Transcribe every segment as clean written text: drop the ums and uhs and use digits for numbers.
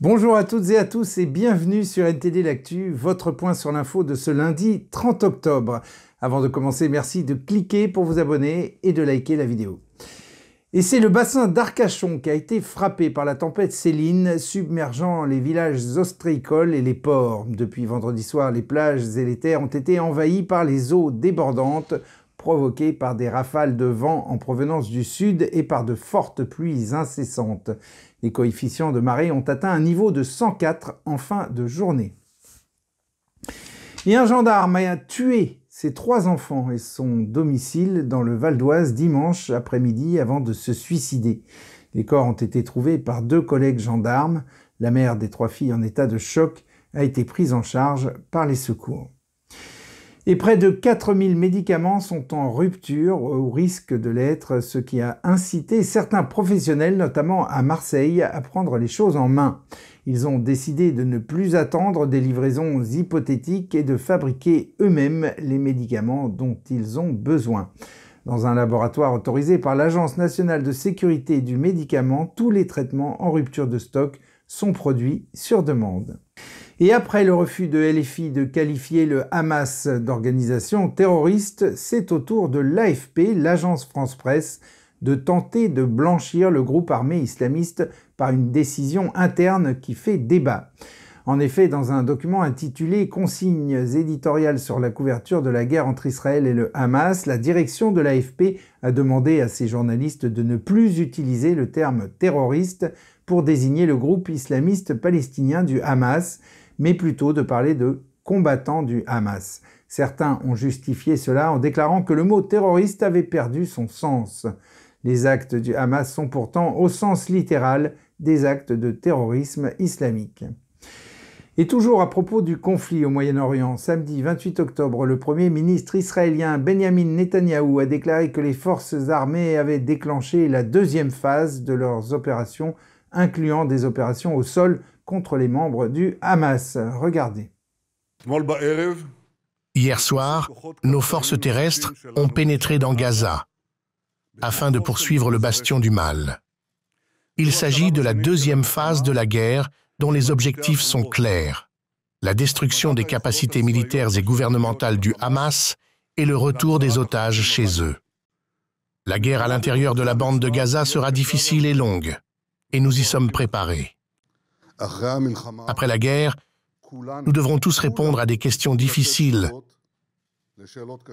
Bonjour à toutes et à tous et bienvenue sur NTD L'Actu, votre point sur l'info de ce lundi 30 octobre. Avant de commencer, merci de cliquer pour vous abonner et de liker la vidéo. Et c'est le bassin d'Arcachon qui a été frappé par la tempête Céline, submergeant les villages ostréicoles et les ports. Depuis vendredi soir, les plages et les terres ont été envahies par les eaux débordantes, provoquées par des rafales de vent en provenance du sud et par de fortes pluies incessantes. Les coefficients de marée ont atteint un niveau de 104 en fin de journée. Et un gendarme a tué ses 3 enfants et son domicile dans le Val d'Oise dimanche après-midi avant de se suicider. Les corps ont été trouvés par 2 collègues gendarmes. La mère des 3 filles en état de choc a été prise en charge par les secours. Et près de 4000 médicaments sont en rupture ou risquent de l'être, ce qui a incité certains professionnels, notamment à Marseille, à prendre les choses en main. Ils ont décidé de ne plus attendre des livraisons hypothétiques et de fabriquer eux-mêmes les médicaments dont ils ont besoin. Dans un laboratoire autorisé par l'Agence nationale de sécurité du médicament, tous les traitements en rupture de stock sont produits sur demande. Et après le refus de LFI de qualifier le Hamas d'organisation terroriste, c'est au tour de l'AFP, l'agence France-Presse, de tenter de blanchir le groupe armé islamiste par une décision interne qui fait débat. En effet, dans un document intitulé « Consignes éditoriales sur la couverture de la guerre entre Israël et le Hamas », la direction de l'AFP a demandé à ses journalistes de ne plus utiliser le terme « terroriste » pour désigner le groupe islamiste palestinien du Hamas, mais plutôt de parler de combattants du Hamas. Certains ont justifié cela en déclarant que le mot terroriste avait perdu son sens. Les actes du Hamas sont pourtant, au sens littéral, des actes de terrorisme islamique. Et toujours à propos du conflit au Moyen-Orient, samedi 28 octobre, le Premier ministre israélien Benjamin Netanyahou a déclaré que les forces armées avaient déclenché la 2e phase de leurs opérations, incluant des opérations au sol contre les membres du Hamas. Regardez. Hier soir, nos forces terrestres ont pénétré dans Gaza afin de poursuivre le bastion du mal. Il s'agit de la 2e phase de la guerre dont les objectifs sont clairs: la destruction des capacités militaires et gouvernementales du Hamas et le retour des otages chez eux. La guerre à l'intérieur de la bande de Gaza sera difficile et longue, et nous y sommes préparés. Après la guerre, nous devrons tous répondre à des questions difficiles,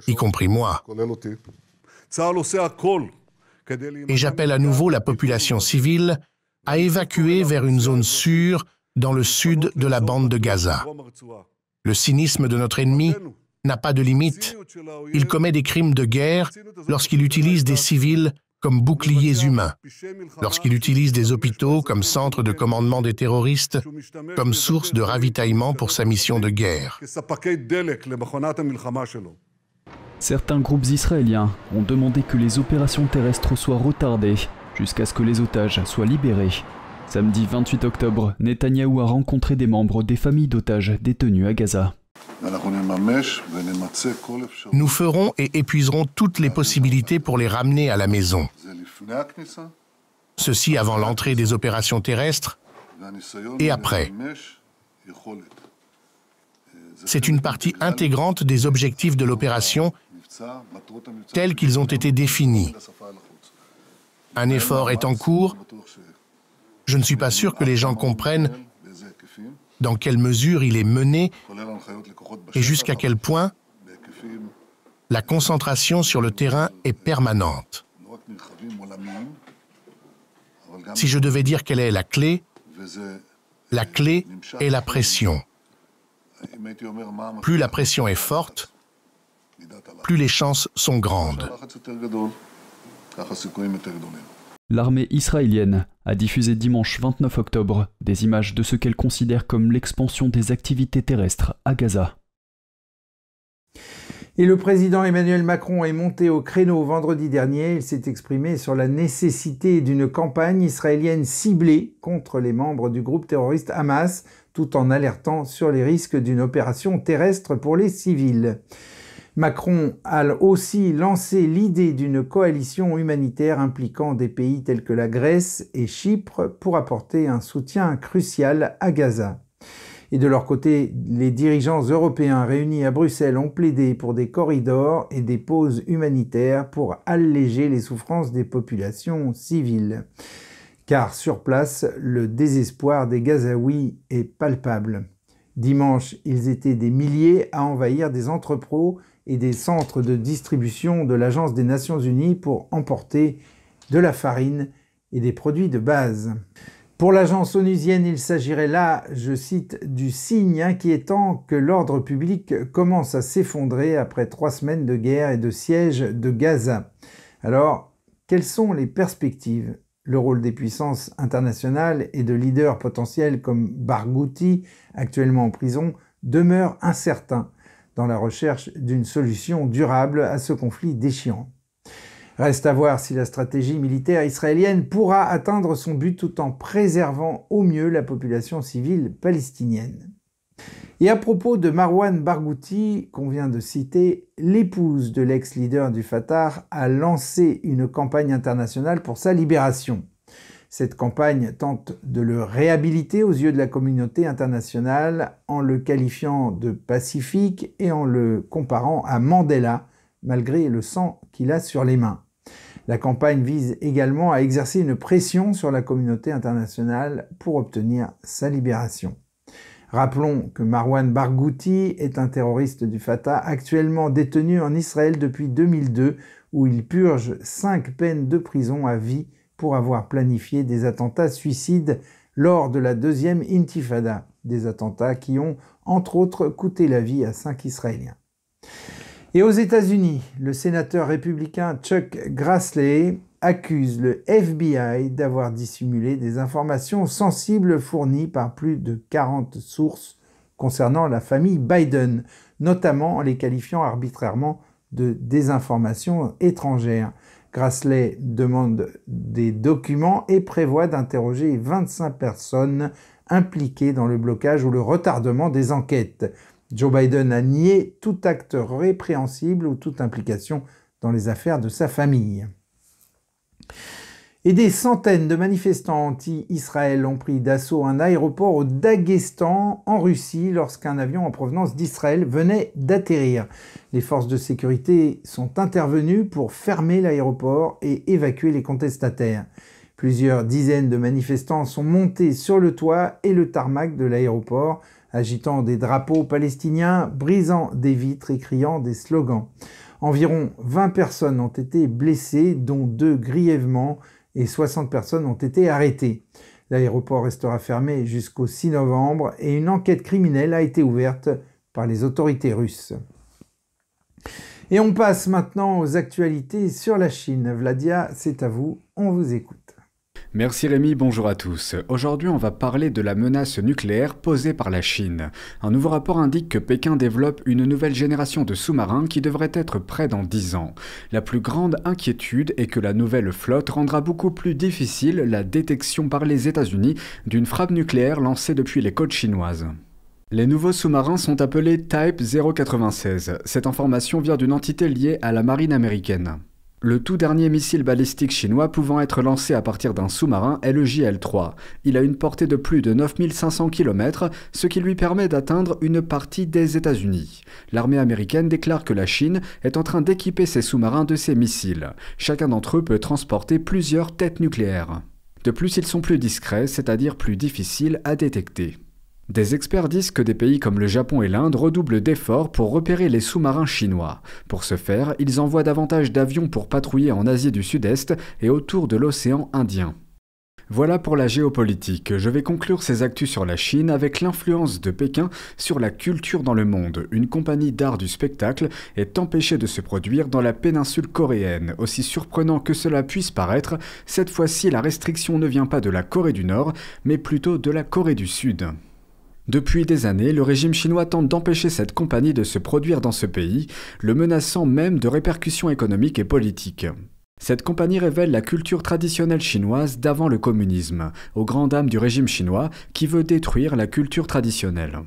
y compris moi. Et j'appelle à nouveau la population civile à évacuer vers une zone sûre dans le sud de la bande de Gaza. Le cynisme de notre ennemi n'a pas de limite. Il commet des crimes de guerre lorsqu'il utilise des civils comme boucliers humains, lorsqu'il utilise des hôpitaux comme centre de commandement des terroristes, comme source de ravitaillement pour sa mission de guerre. Certains groupes israéliens ont demandé que les opérations terrestres soient retardées jusqu'à ce que les otages soient libérés. Samedi 28 octobre, Netanyahou a rencontré des membres des familles d'otages détenus à Gaza. Nous ferons et épuiserons toutes les possibilités pour les ramener à la maison. Ceci avant l'entrée des opérations terrestres et après. C'est une partie intégrante des objectifs de l'opération tels qu'ils ont été définis. Un effort est en cours. Je ne suis pas sûr que les gens comprennent dans quelle mesure il est mené et jusqu'à quel point la concentration sur le terrain est permanente. Si je devais dire quelle est la clé est la pression. Plus la pression est forte, plus les chances sont grandes. L'armée israélienne a diffusé dimanche 29 octobre des images de ce qu'elle considère comme l'expansion des activités terrestres à Gaza. Et le président Emmanuel Macron est monté au créneau vendredi dernier. Il s'est exprimé sur la nécessité d'une campagne israélienne ciblée contre les membres du groupe terroriste Hamas, tout en alertant sur les risques d'une opération terrestre pour les civils. Macron a aussi lancé l'idée d'une coalition humanitaire impliquant des pays tels que la Grèce et Chypre pour apporter un soutien crucial à Gaza. Et de leur côté, les dirigeants européens réunis à Bruxelles ont plaidé pour des corridors et des pauses humanitaires pour alléger les souffrances des populations civiles. Car sur place, le désespoir des Gazaouis est palpable. Dimanche, ils étaient des milliers à envahir des entrepôts et des centres de distribution de l'Agence des Nations Unies pour emporter de la farine et des produits de base. Pour l'agence onusienne, il s'agirait là, je cite, du signe inquiétant que l'ordre public commence à s'effondrer après 3 semaines de guerre et de siège de Gaza. Alors, quelles sont les perspectives ? Le rôle des puissances internationales et de leaders potentiels comme Barghouti, actuellement en prison, demeure incertain dans la recherche d'une solution durable à ce conflit déchirant. Reste à voir si la stratégie militaire israélienne pourra atteindre son but tout en préservant au mieux la population civile palestinienne. Et à propos de Marwan Barghouti, qu'on vient de citer, l'épouse de l'ex-leader du Fatah a lancé une campagne internationale pour sa libération. Cette campagne tente de le réhabiliter aux yeux de la communauté internationale en le qualifiant de pacifique et en le comparant à Mandela, malgré le sang qu'il a sur les mains. La campagne vise également à exercer une pression sur la communauté internationale pour obtenir sa libération. Rappelons que Marwan Barghouti est un terroriste du Fatah actuellement détenu en Israël depuis 2002 où il purge 5 peines de prison à vie pour avoir planifié des attentats suicides lors de la deuxième intifada, des attentats qui ont entre autres coûté la vie à 5 Israéliens. Et aux États-Unis, le sénateur républicain Chuck Grassley accuse le FBI d'avoir dissimulé des informations sensibles fournies par plus de 40 sources concernant la famille Biden, notamment en les qualifiant arbitrairement de désinformation étrangère. Grassley demande des documents et prévoit d'interroger 25 personnes impliquées dans le blocage ou le retardement des enquêtes. Joe Biden a nié tout acte répréhensible ou toute implication dans les affaires de sa famille. Et des centaines de manifestants anti-Israël ont pris d'assaut un aéroport au Daghestan, en Russie, lorsqu'un avion en provenance d'Israël venait d'atterrir. Les forces de sécurité sont intervenues pour fermer l'aéroport et évacuer les contestataires. Plusieurs dizaines de manifestants sont montés sur le toit et le tarmac de l'aéroport, agitant des drapeaux palestiniens, brisant des vitres et criant des slogans. Environ 20 personnes ont été blessées, dont 2 grièvement, et 60 personnes ont été arrêtées. L'aéroport restera fermé jusqu'au 6 novembre et une enquête criminelle a été ouverte par les autorités russes. Et on passe maintenant aux actualités sur la Chine. Vladia, c'est à vous, on vous écoute. Merci Rémi, bonjour à tous. Aujourd'hui, on va parler de la menace nucléaire posée par la Chine. Un nouveau rapport indique que Pékin développe une nouvelle génération de sous-marins qui devrait être prêt dans 10 ans. La plus grande inquiétude est que la nouvelle flotte rendra beaucoup plus difficile la détection par les États-Unis d'une frappe nucléaire lancée depuis les côtes chinoises. Les nouveaux sous-marins sont appelés Type 096. Cette information vient d'une entité liée à la marine américaine. Le tout dernier missile balistique chinois pouvant être lancé à partir d'un sous-marin est le JL-3. Il a une portée de plus de 9500 km, ce qui lui permet d'atteindre une partie des États-Unis. L'armée américaine déclare que la Chine est en train d'équiper ses sous-marins de ces missiles. Chacun d'entre eux peut transporter plusieurs têtes nucléaires. De plus, ils sont plus discrets, c'est-à-dire plus difficiles à détecter. Des experts disent que des pays comme le Japon et l'Inde redoublent d'efforts pour repérer les sous-marins chinois. Pour ce faire, ils envoient davantage d'avions pour patrouiller en Asie du Sud-Est et autour de l'océan Indien. Voilà pour la géopolitique. Je vais conclure ces actus sur la Chine avec l'influence de Pékin sur la culture dans le monde. Une compagnie d'art du spectacle est empêchée de se produire dans la péninsule coréenne. Aussi surprenant que cela puisse paraître, cette fois-ci la restriction ne vient pas de la Corée du Nord, mais plutôt de la Corée du Sud. Depuis des années, le régime chinois tente d'empêcher cette compagnie de se produire dans ce pays, le menaçant même de répercussions économiques et politiques. Cette compagnie révèle la culture traditionnelle chinoise d'avant le communisme, aux grandes dames du régime chinois qui veut détruire la culture traditionnelle.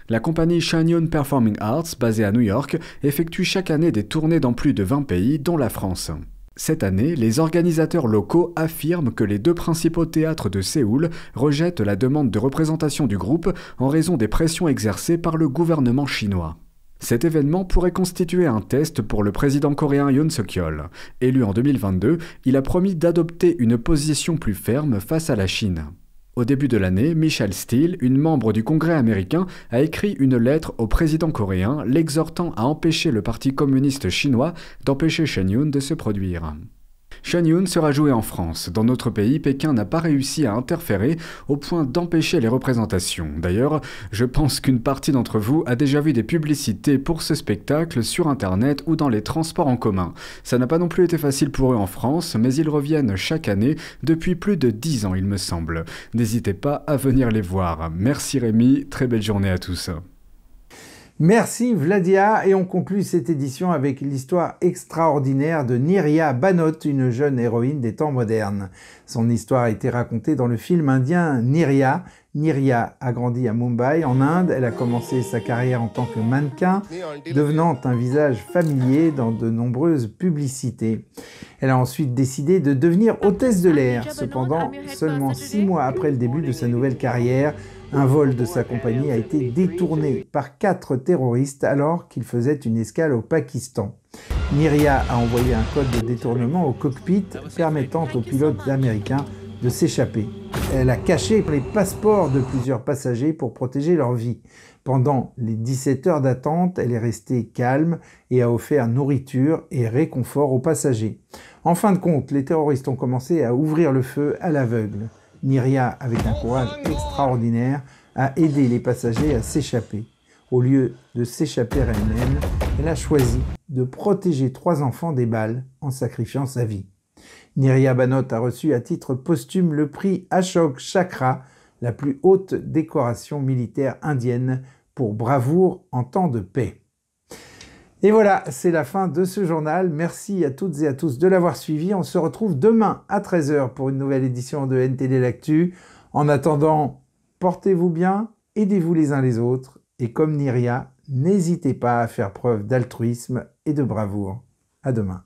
La compagnie Shanyun Performing Arts, basée à New York, effectue chaque année des tournées dans plus de 20 pays, dont la France. Cette année, les organisateurs locaux affirment que les deux principaux théâtres de Séoul rejettent la demande de représentation du groupe en raison des pressions exercées par le gouvernement chinois. Cet événement pourrait constituer un test pour le président coréen Yoon Suk-yeol. Élu en 2022, il a promis d'adopter une position plus ferme face à la Chine. Au début de l'année, Michelle Steele, une membre du Congrès américain, a écrit une lettre au président coréen l'exhortant à empêcher le Parti communiste chinois d'empêcher Shanyun de se produire. Shanyun sera joué en France. Dans notre pays, Pékin n'a pas réussi à interférer au point d'empêcher les représentations. D'ailleurs, je pense qu'une partie d'entre vous a déjà vu des publicités pour ce spectacle sur Internet ou dans les transports en commun. Ça n'a pas non plus été facile pour eux en France, mais ils reviennent chaque année depuis plus de 10 ans, il me semble. N'hésitez pas à venir les voir. Merci Rémi, très belle journée à tous. Merci Vladia, et on conclut cette édition avec l'histoire extraordinaire de Nirya Bhanot, une jeune héroïne des temps modernes. Son histoire a été racontée dans le film indien Nirya. Nirya a grandi à Mumbai, en Inde. Elle a commencé sa carrière en tant que mannequin, devenant un visage familier dans de nombreuses publicités. Elle a ensuite décidé de devenir hôtesse de l'air. Cependant, seulement 6 mois après le début de sa nouvelle carrière, un vol de sa compagnie a été détourné par 4 terroristes alors qu'il faisait une escale au Pakistan. Nirya a envoyé un code de détournement au cockpit permettant aux pilotes américains de s'échapper. Elle a caché les passeports de plusieurs passagers pour protéger leur vie. Pendant les 17 heures d'attente, elle est restée calme et a offert nourriture et réconfort aux passagers. En fin de compte, les terroristes ont commencé à ouvrir le feu à l'aveugle. Nirya, avec un courage extraordinaire, a aidé les passagers à s'échapper. Au lieu de s'échapper elle-même, elle a choisi de protéger 3 enfants des balles en sacrifiant sa vie. Nirya Bhanot a reçu à titre posthume le prix Ashok Chakra, la plus haute décoration militaire indienne pour bravoure en temps de paix. Et voilà, c'est la fin de ce journal. Merci à toutes et à tous de l'avoir suivi. On se retrouve demain à 13 h pour une nouvelle édition de NTD l'Actu. En attendant, portez-vous bien, aidez-vous les uns les autres. Et comme Nirya, n'hésitez pas à faire preuve d'altruisme et de bravoure. À demain.